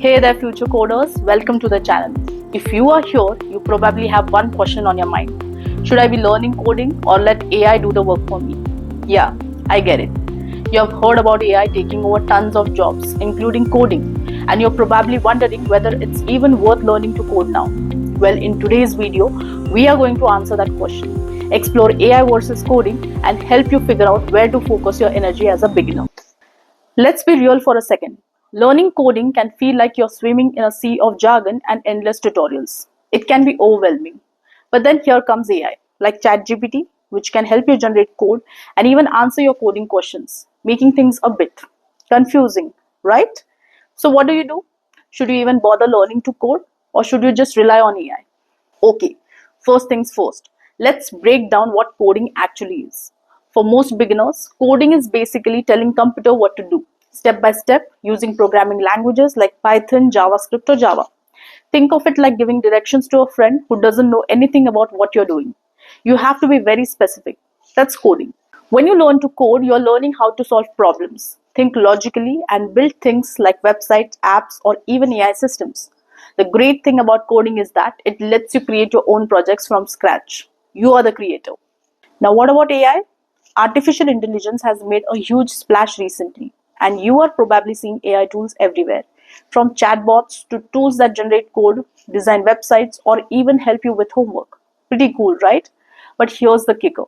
Hey there future coders, welcome to the channel. If you are here, you probably have one question on your mind. Should I be learning coding or let AI do the work for me? Yeah, I get it. You have heard about AI taking over tons of jobs, including coding, and you're probably wondering whether it's even worth learning to code now. Well, in today's video, we are going to answer that question, explore AI versus coding, and help you figure out where to focus your energy as a beginner. Let's be real for a second. Learning coding can feel like you're swimming in a sea of jargon and endless tutorials. It can be overwhelming. But then here comes AI, like ChatGPT, which can help you generate code and even answer your coding questions, making things a bit confusing, right? So, what do? Should you even bother learning to code, or should you just rely on AI? Okay, first things first, let's break down what coding actually is. For most beginners, coding is basically telling computer what to do, step by step, using programming languages like Python, JavaScript, or Java. Think of it like giving directions to a friend who doesn't know anything about what you're doing. You have to be very specific. That's coding. When you learn to code, you're learning how to solve problems, think logically, and build things like websites, apps, or even AI systems. The great thing about coding is that it lets you create your own projects from scratch. You are the creator. Now, what about AI? Artificial intelligence has made a huge splash recently, and you are probably seeing AI tools everywhere, from chatbots to tools that generate code, design websites, or even help you with homework. Pretty cool, right? But here's the kicker.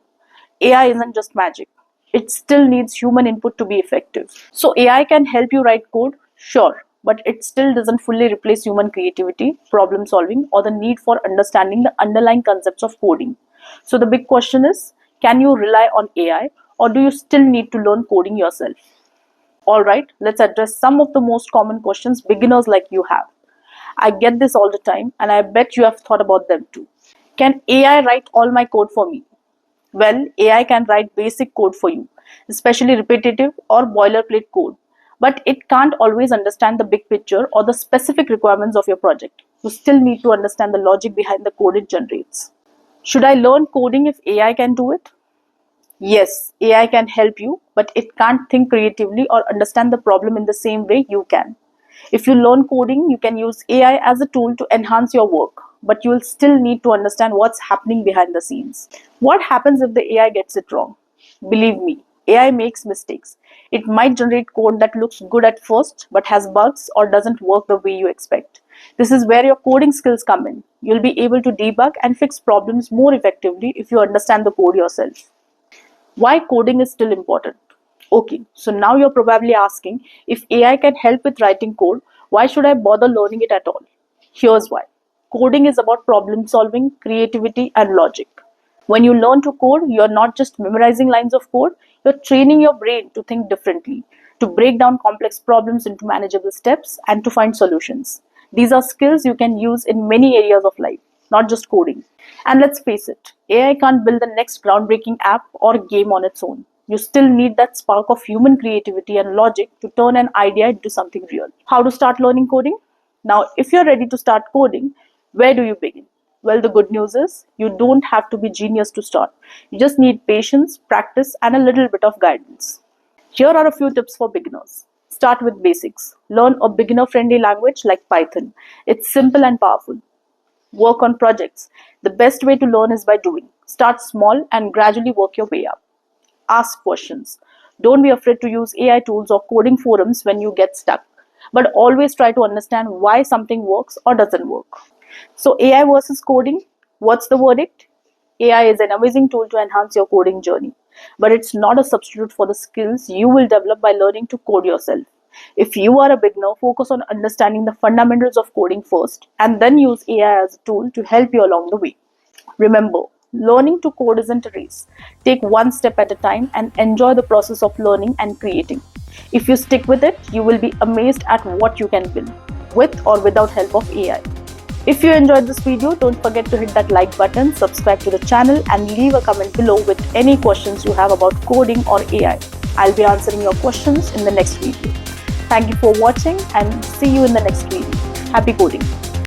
AI isn't just magic. It still needs human input to be effective. So AI can help you write code, sure, but it still doesn't fully replace human creativity, problem solving, or the need for understanding the underlying concepts of coding. So the big question is, can you rely on AI, or do you still need to learn coding yourself? Alright, let's address some of the most common questions beginners like you have. I get this all the time, and I bet you have thought about them too. Can AI write all my code for me? Well, AI can write basic code for you, especially repetitive or boilerplate code, but it can't always understand the big picture or the specific requirements of your project. You still need to understand the logic behind the code it generates. Should I learn coding if AI can do it? Yes, AI can help you, but it can't think creatively or understand the problem in the same way you can. If you learn coding, you can use AI as a tool to enhance your work, but you will still need to understand what's happening behind the scenes. What happens if the AI gets it wrong? Believe me, AI makes mistakes. It might generate code that looks good at first, but has bugs or doesn't work the way you expect. This is where your coding skills come in. You'll be able to debug and fix problems more effectively if you understand the code yourself. Why coding is still important? Okay, so now you're probably asking, if AI can help with writing code, why should I bother learning it at all? Here's why. Coding is about problem solving, creativity, and logic. When you learn to code, you're not just memorizing lines of code, you're training your brain to think differently, to break down complex problems into manageable steps, and to find solutions. These are skills you can use in many areas of life, not just coding. And let's face it, AI can't build the next groundbreaking app or game on its own. You still need that spark of human creativity and logic to turn an idea into something real. How to start learning coding? Now, if you're ready to start coding, where do you begin? Well, the good news is you don't have to be genius to start. You just need patience, practice, and a little bit of guidance. Here are a few tips for beginners. Start with basics. Learn a beginner-friendly language like Python. It's simple and powerful. Work on projects. The best way to learn is by doing. Start small and gradually work your way up. Ask questions. Don't be afraid to use AI tools or coding forums when you get stuck, but always try to understand why something works or doesn't work. So, AI versus coding, what's the verdict? AI is an amazing tool to enhance your coding journey, but it's not a substitute for the skills you will develop by learning to code yourself. If you are a beginner, focus on understanding the fundamentals of coding first and then use AI as a tool to help you along the way. Remember, learning to code isn't a race. Take one step at a time and enjoy the process of learning and creating. If you stick with it, you will be amazed at what you can build, with or without help of AI. If you enjoyed this video, don't forget to hit that like button, subscribe to the channel, and leave a comment below with any questions you have about coding or AI. I'll be answering your questions in the next video. Thank you for watching and see you in the next video. Happy coding!